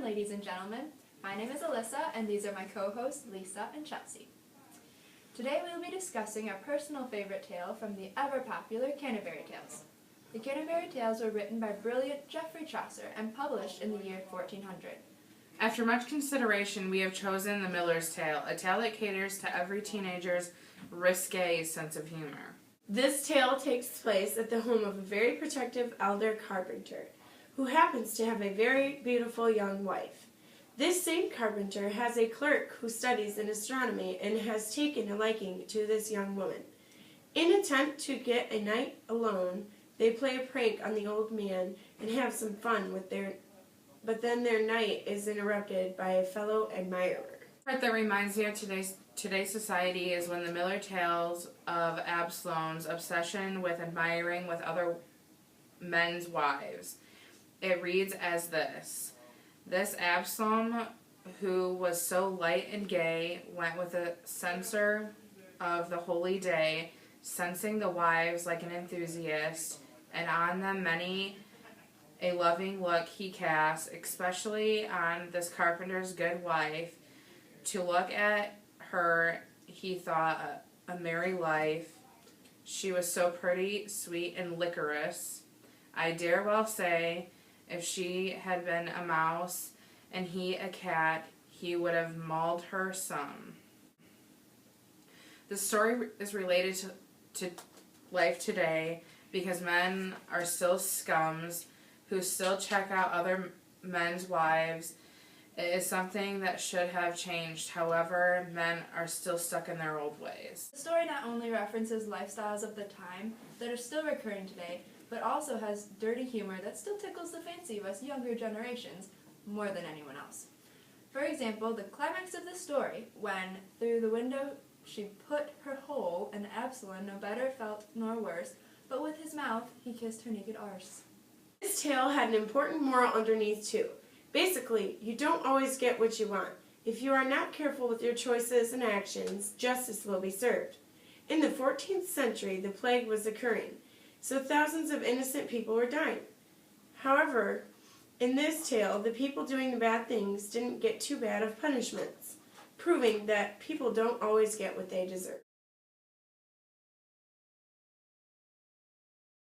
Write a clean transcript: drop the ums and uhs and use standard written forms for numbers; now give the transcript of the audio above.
ladies and gentlemen. My name is Alyssa, and these are my co-hosts, Lisa and Chelsea. Today we will be discussing our personal favorite tale from the ever-popular Canterbery Tales. The Canterbery Tales were written by brilliant Geoffrey Chaucer and published in the year 1400. After much consideration, we have chosen The Miller's Tale, a tale that caters to every teenager's risque sense of humor. This tale takes place at the home of a very protective elder carpenter, who happens to have a very beautiful young wife. This same carpenter has a clerk who studies in astronomy and has taken a liking to this young woman. In an attempt to get a night alone, they play a prank on the old man and have some fun but then their night is interrupted by a fellow admirer. The part that reminds me of today's society is when the Miller tells of Absalom's obsession with admiring with other men's wives. It reads as this: This Absalom, who was so light and gay, went with a censer of the holy day, censing the wives like an enthusiast, and on them many a loving look he cast, especially on this carpenter's good wife. To look at her, he thought a merry life. She was so pretty, sweet, and liquorous. I dare well say, if she had been a mouse and he a cat, he would have mauled her some. The story is related to life today because men are still scums who still check out other men's wives. It is something that should have changed. However, men are still stuck in their old ways. The story not only references lifestyles of the time that are still recurring today, but also has dirty humor that still tickles the fancy of us younger generations more than anyone else. For example, the climax of the story, when through the window she put her hole, and Absalom no better felt nor worse, but with his mouth he kissed her naked arse. This tale had an important moral underneath too. Basically, you don't always get what you want. If you are not careful with your choices and actions, justice will be served. In the 14th century, the plague was occurring, so thousands of innocent people were dying. However, in this tale, the people doing the bad things didn't get too bad of punishments, proving that people don't always get what they deserve.